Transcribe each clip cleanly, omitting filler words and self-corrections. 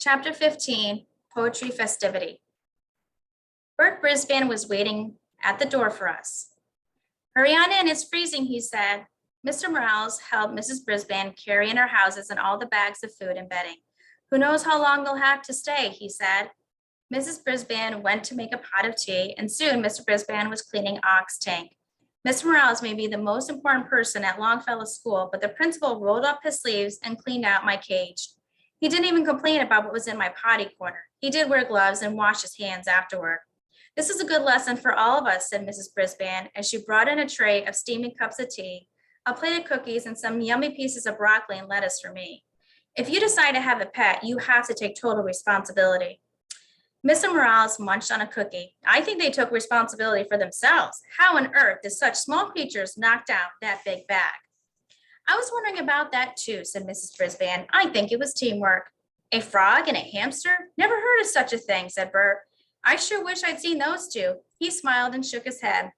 Chapter 15, Poetry Festivity. Bert Brisbane was waiting at the door for us. "Hurry on in, it's freezing," he said. Mr. Morales helped Mrs. Brisbane carry in our houses and all the bags of food and bedding. "Who knows how long they'll have to stay," he said. Mrs. Brisbane went to make a pot of tea, and soon Mr. Brisbane was cleaning Ock's tank. Mr. Morales may be the most important person at Longfellow School, but the principal rolled up his sleeves and cleaned out my cage. He didn't even complain about what was in my potty corner. He did wear gloves and wash his hands afterward. "This is a good lesson for all of us," said Mrs. Brisbane as she brought in a tray of steaming cups of tea, a plate of cookies, and some yummy pieces of broccoli and lettuce for me. "If you decide to have a pet, you have to take total responsibility." Mr. Morales munched on a cookie. "I think they took responsibility for themselves. How on earth did such small creatures knock down that big bag?" "I was wondering about that too," said Mrs. Brisbane. "I think it was teamwork." "A frog and a hamster? Never heard of such a thing," said Bert. "I sure wish I'd seen those two." He smiled and shook his head.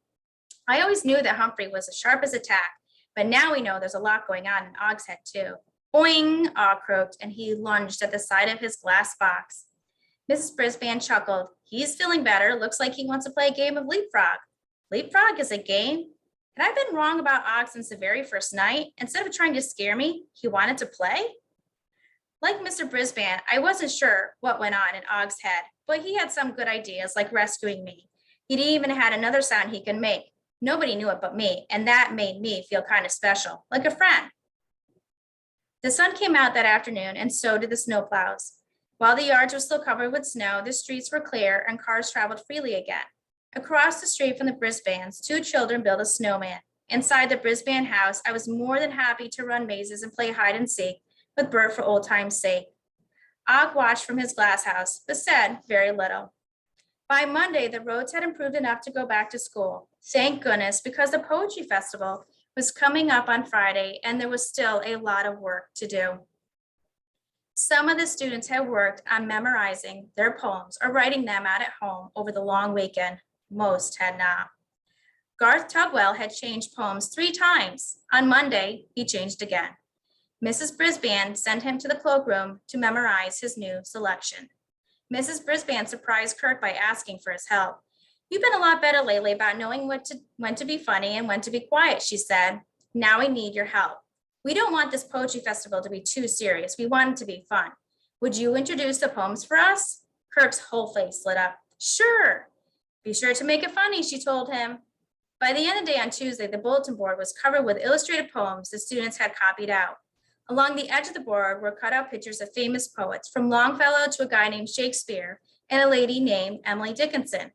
"I always knew that Humphrey was as sharp as a tack, but now we know there's a lot going on in Ogg's head too." "Boing," Og croaked, and he lunged at the side of his glass box. Mrs. Brisbane chuckled. "He's feeling better. Looks like he wants to play a game of leapfrog." "Leapfrog is a game?" Had I been wrong about Og since the very first night? Instead of trying to scare me, he wanted to play? Like Mr. Brisbane, I wasn't sure what went on in Og's head, but he had some good ideas, like rescuing me. He even had another sound he could make. Nobody knew it but me, and that made me feel kind of special, like a friend. The sun came out that afternoon, and so did the snowplows. While the yards were still covered with snow, the streets were clear and cars traveled freely again. Across the street from the Brisbanes, two children built a snowman. Inside the Brisbane house, I was more than happy to run mazes and play hide and seek with Bert for old time's sake. Og watched from his glass house, but said very little. By Monday, the roads had improved enough to go back to school. Thank goodness, because the Poetry Festival was coming up on Friday, and there was still a lot of work to do. Some of the students had worked on memorizing their poems or writing them out at home over the long weekend. Most had not. Garth Tugwell had changed poems 3 times. On Monday, he changed again. Mrs. Brisbane sent him to the cloakroom to memorize his new selection. Mrs. Brisbane surprised Kirk by asking for his help. "You've been a lot better lately about knowing when to be funny and when to be quiet," she said. "Now we need your help. We don't want this poetry festival to be too serious. We want it to be fun. Would you introduce the poems for us?" Kirk's whole face lit up. "Sure. Be sure to make it funny," she told him. By the end of the day on Tuesday, the bulletin board was covered with illustrated poems the students had copied out. Along the edge of the board were cut out pictures of famous poets, from Longfellow to a guy named Shakespeare and a lady named Emily Dickinson.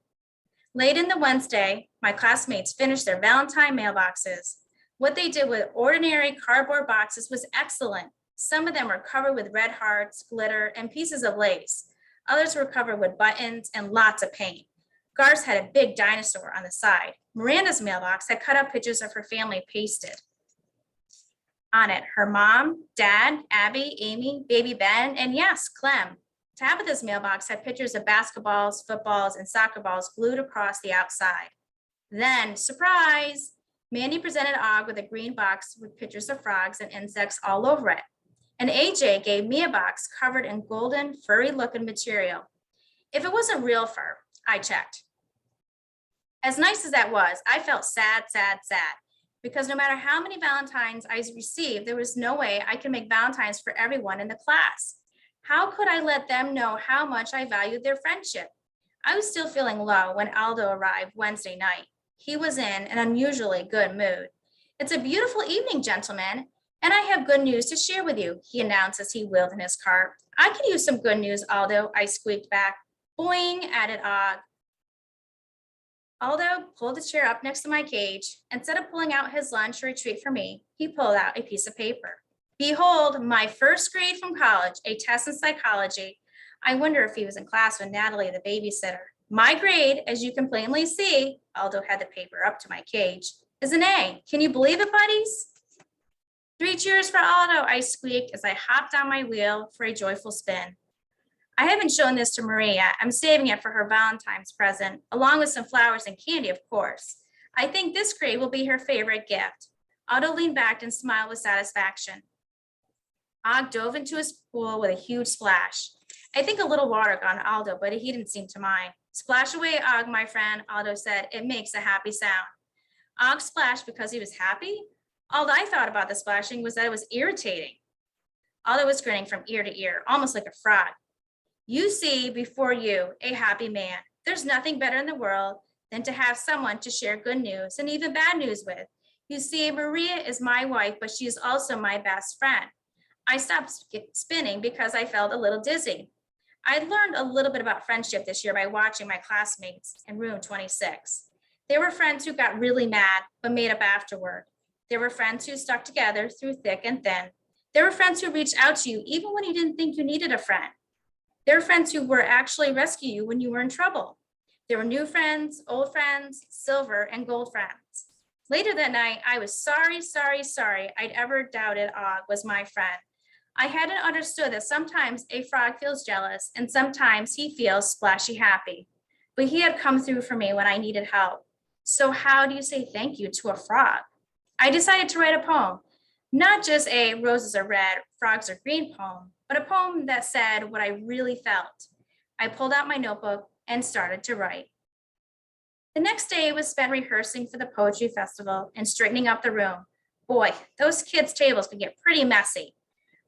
Late in the Wednesday, my classmates finished their Valentine mailboxes. What they did with ordinary cardboard boxes was excellent. Some of them were covered with red hearts, glitter, and pieces of lace. Others were covered with buttons and lots of paint. Garth's had a big dinosaur on the side. Miranda's mailbox had cut out pictures of her family pasted on it: her mom, dad, Abby, Amy, baby Ben, and yes, Clem. Tabitha's mailbox had pictures of basketballs, footballs, and soccer balls glued across the outside. Then, surprise! Mandy presented Og with a green box with pictures of frogs and insects all over it. And AJ gave me a box covered in golden, furry-looking material. If it wasn't real fur, I checked. As nice as that was, I felt sad, because no matter how many Valentines I received, there was no way I could make Valentines for everyone in the class. How could I let them know how much I valued their friendship? I was still feeling low when Aldo arrived Wednesday night. He was in an unusually good mood. "It's a beautiful evening, gentlemen, and I have good news to share with you," he announced as he wheeled in his cart. "I could use some good news, Aldo," I squeaked back. "Boing," added Og. Aldo pulled a chair up next to my cage. Instead of pulling out his lunch or a treat for me, he pulled out a piece of paper. "Behold, my first grade from college, a test in psychology." I wonder if he was in class with Natalie, the babysitter. "My grade, as you can plainly see," Aldo had the paper up to my cage, "is an A. Can you believe it, buddies?" 3 cheers for Aldo, I squeaked as I hopped on my wheel for a joyful spin. I haven't shown this to Maria yet. I'm saving it for her Valentine's present, along with some flowers and candy, of course. I think this grade will be her favorite gift. Aldo leaned back and smiled with satisfaction. Og dove into his pool with a huge splash. I think a little water got on Aldo, but he didn't seem to mind. Splash away, Og, my friend, Aldo said. It makes a happy sound. Og splashed because he was happy? All I thought about the splashing was that it was irritating. Aldo was grinning from ear to ear, almost like a frog. You see before you a happy man. There's nothing better in the world than to have someone to share good news and even bad news with. You see, Maria is my wife, but she is also my best friend. I stopped spinning because I felt a little dizzy. I learned a little bit about friendship this year by watching my classmates in room 26. There were friends who got really mad, but made up afterward. There were friends who stuck together through thick and thin. There were friends who reached out to you even when you didn't think you needed a friend. There were friends who were actually rescue you when you were in trouble. There were new friends, old friends, silver and gold friends. Later that night, I was sorry I'd ever doubted Og was my friend. I hadn't understood that sometimes a frog feels jealous and sometimes he feels splashy happy. But he had come through for me when I needed help. So how do you say thank you to a frog? I decided to write a poem, not just a roses are red, frogs are green poem, but a poem that said what I really felt. I pulled out my notebook and started to write. The next day was spent rehearsing for the poetry festival and straightening up the room. Boy, those kids' tables could get pretty messy.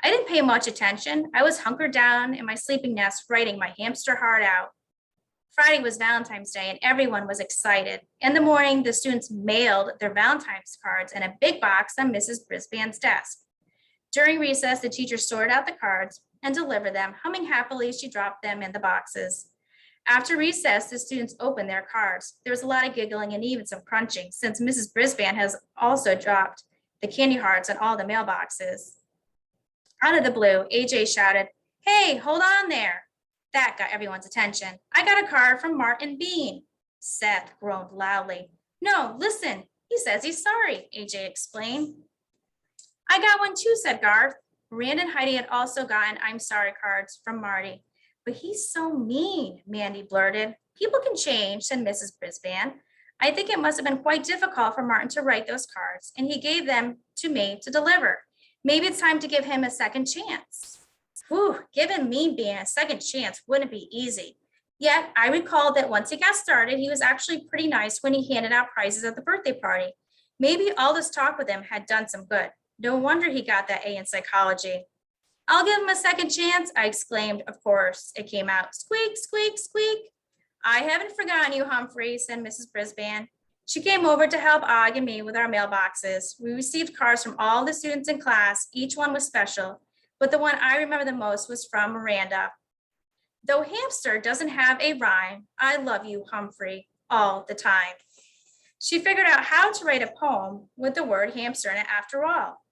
I didn't pay much attention. I was hunkered down in my sleeping nest, writing my hamster heart out. Friday was Valentine's Day and everyone was excited. In the morning, the students mailed their Valentine's cards in a big box on Mrs. Brisbane's desk. During recess, the teacher sorted out the cards and delivered them. Humming happily, she dropped them in the boxes. After recess, the students opened their cards. There was a lot of giggling and even some crunching, since Mrs. Brisbane has also dropped the candy hearts in all the mailboxes. Out of the blue, AJ shouted, "Hey, hold on there." That got everyone's attention. "I got a card from Martin Bean." Seth groaned loudly. "No, listen, he says he's sorry," AJ explained. "I got one too," said Garth. Rand and Heidi had also gotten "I'm sorry" cards from Marty. "But he's so mean," Mandy blurted. "People can change," said Mrs. Brisbane. "I think it must have been quite difficult for Martin to write those cards, and he gave them to me to deliver. Maybe it's time to give him a second chance." Whew, giving Mean Bean a second chance wouldn't be easy. Yet I recalled that once he got started, he was actually pretty nice when he handed out prizes at the birthday party. Maybe all this talk with him had done some good. No wonder he got that A in psychology. "I'll give him a second chance," I exclaimed. Of course, it came out. Squeak, squeak, squeak. "I haven't forgotten you, Humphrey," said Mrs. Brisbane. She came over to help Og and me with our mailboxes. We received cards from all the students in class. Each one was special, but the one I remember the most was from Miranda. "Though hamster doesn't have a rhyme, I love you, Humphrey, all the time." She figured out how to write a poem with the word hamster in it after all.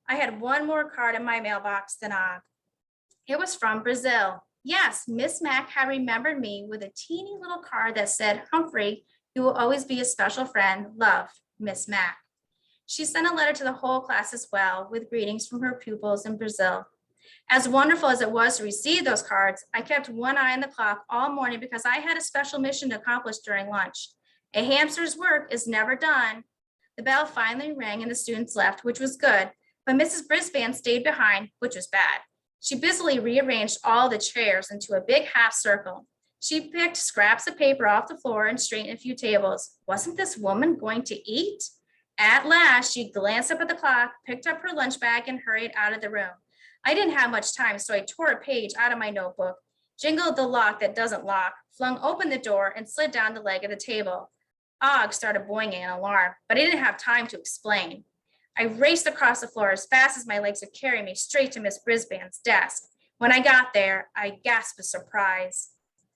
I had one more card in my mailbox than Og. It was from Brazil. Yes, Miss Mack had remembered me with a teeny little card that said, "Humphrey, you will always be a special friend. Love, Miss Mack." She sent a letter to the whole class as well, with greetings from her pupils in Brazil. As wonderful as it was to receive those cards, I kept one eye on the clock all morning because I had a special mission to accomplish during lunch. A hamster's work is never done. The bell finally rang and the students left, which was good, but Mrs. Brisbane stayed behind, which was bad. She busily rearranged all the chairs into a big half circle. She picked scraps of paper off the floor and straightened a few tables. Wasn't this woman going to eat? At last, she glanced up at the clock, picked up her lunch bag, and hurried out of the room. I didn't have much time, so I tore a page out of my notebook, jingled the lock that doesn't lock, flung open the door, and slid down the leg of the table. Og started boinging in alarm, but I didn't have time to explain. I raced across the floor as fast as my legs would carry me straight to Miss Brisbane's desk. When I got there, I gasped with surprise.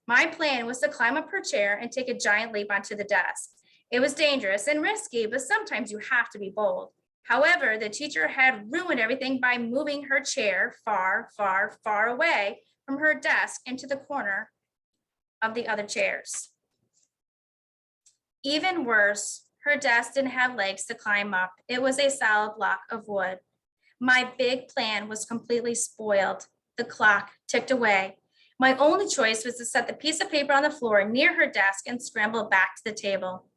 My plan was to climb up her chair and take a giant leap onto the desk. It was dangerous and risky, but sometimes you have to be bold. However, the teacher had ruined everything by moving her chair far, far, far away from her desk into the corner of the other chairs. Even worse, her desk didn't have legs to climb up. It was a solid block of wood. My big plan was completely spoiled. The clock ticked away. My only choice was to set the piece of paper on the floor near her desk and scramble back to the table.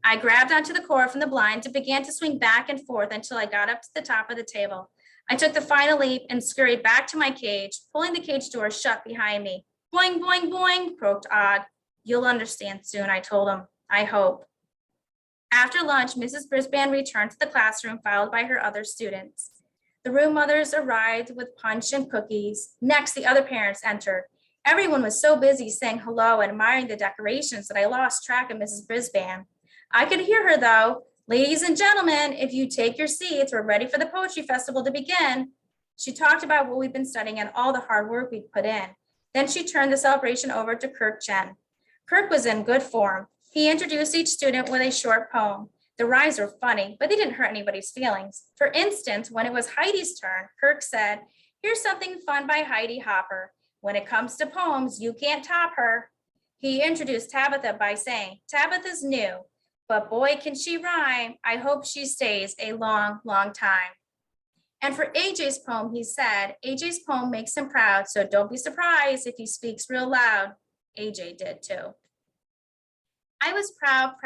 I grabbed onto the cord from the blind and began to swing back and forth until I got up to the top of the table. I took the final leap and scurried back to my cage, pulling the cage door shut behind me. Boing, boing, boing, croaked Og. You'll understand soon, I told him. I hope. After lunch, Mrs. Brisbane returned to the classroom, followed by her other students. The room mothers arrived with punch and cookies. Next, the other parents entered. Everyone was so busy saying hello and admiring the decorations that I lost track of Mrs. Brisbane. I could hear her, though. Ladies and gentlemen, if you take your seats, we're ready for the Poetry Festival to begin. She talked about what we've been studying and all the hard work we'd put in. Then she turned the celebration over to Kirk Chen. Kirk was in good form. He introduced each student with a short poem. The rhymes were funny, but they didn't hurt anybody's feelings. For instance, when it was Heidi's turn, Kirk said, "Here's something fun by Heidi Hopper. When it comes to poems, you can't top her." He introduced Tabitha by saying, "Tabitha's new, but boy, can she rhyme. I hope she stays a long, long time." And for AJ's poem, he said, "AJ's poem makes him proud, so don't be surprised if he speaks real loud." AJ did too. I was proud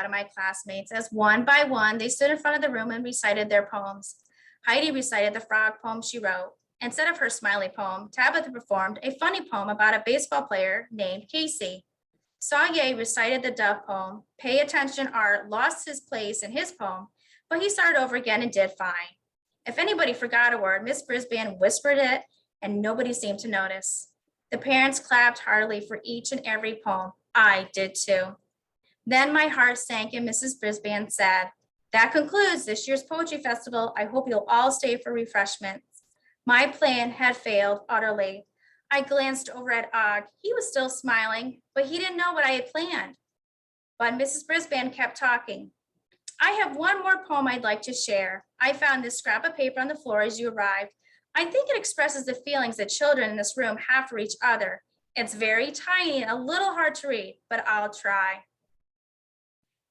of my classmates as one by one, they stood in front of the room and recited their poems. Heidi recited the frog poem she wrote. Instead of her smiley poem, Tabitha performed a funny poem about a baseball player named Casey. Sawye recited the dove poem. Pay attention, Art lost his place in his poem, but he started over again and did fine. If anybody forgot a word, Miss Brisbane whispered it and nobody seemed to notice. The parents clapped heartily for each and every poem. I did too. Then my heart sank and Mrs. Brisbane said, "That concludes this year's Poetry Festival. I hope you'll all stay for refreshments." My plan had failed utterly. I glanced over at Og. He was still smiling, but he didn't know what I had planned. But Mrs. Brisbane kept talking. "I have one more poem I'd like to share. I found this scrap of paper on the floor as you arrived. I think it expresses the feelings that children in this room have for each other. It's very tiny and a little hard to read, but I'll try.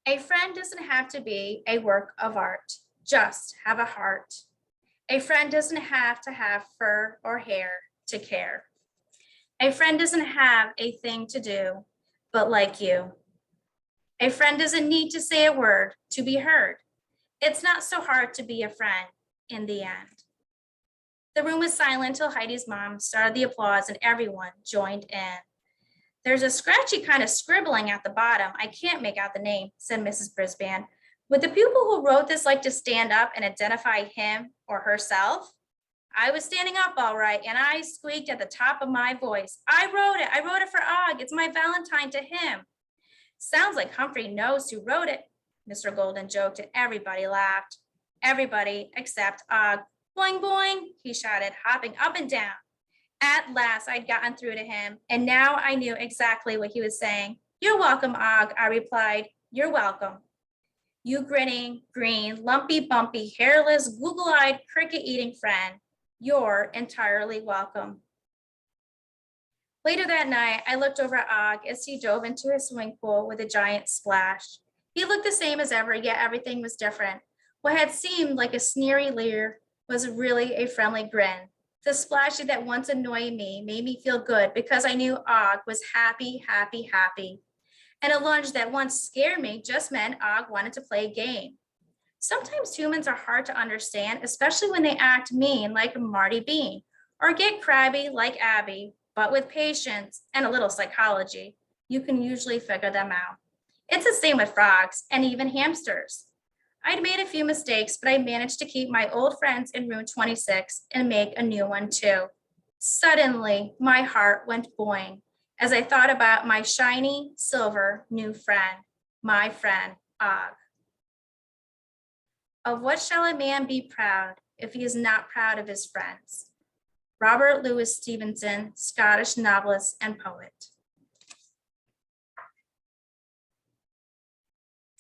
A friend doesn't have to be a work of art, just have a heart. A friend doesn't have to have fur or hair to care. A friend doesn't have a thing to do, but like you. A friend doesn't need to say a word to be heard. It's not so hard to be a friend in the end." The room was silent till Heidi's mom started the applause and everyone joined in. "There's a scratchy kind of scribbling at the bottom. I can't make out the name," said Mrs. Brisbane. "Would the pupil who wrote this like to stand up and identify him or herself?" I was standing up all right, and I squeaked at the top of my voice. I wrote it for Og. It's my Valentine to him." "Sounds like Humphrey knows who wrote it," Mr. Golden joked, and everybody laughed. Everybody except Og. "Boing, boing," he shouted, hopping up and down. At last, I'd gotten through to him, and now I knew exactly what he was saying. "You're welcome, Og," I replied. "You're welcome. You grinning, green, lumpy, bumpy, hairless, Google-eyed, cricket-eating friend. You're entirely welcome." Later that night, I looked over at Og as he dove into his swimming pool with a giant splash. He looked the same as ever, yet everything was different. What had seemed like a sneery leer was really a friendly grin. The splashy that once annoyed me made me feel good because I knew Og was happy, happy, happy. And a lunge that once scared me just meant Og wanted to play a game. Sometimes humans are hard to understand, especially when they act mean like Marty Bean, or get crabby like Abby, but with patience and a little psychology, you can usually figure them out. It's the same with frogs and even hamsters. I'd made a few mistakes, but I managed to keep my old friends in room 26 and make a new one too. Suddenly, my heart went boing as I thought about my shiny, silver new friend, my friend, Og. Of what shall a man be proud if he is not proud of his friends? Robert Louis Stevenson, Scottish novelist and poet.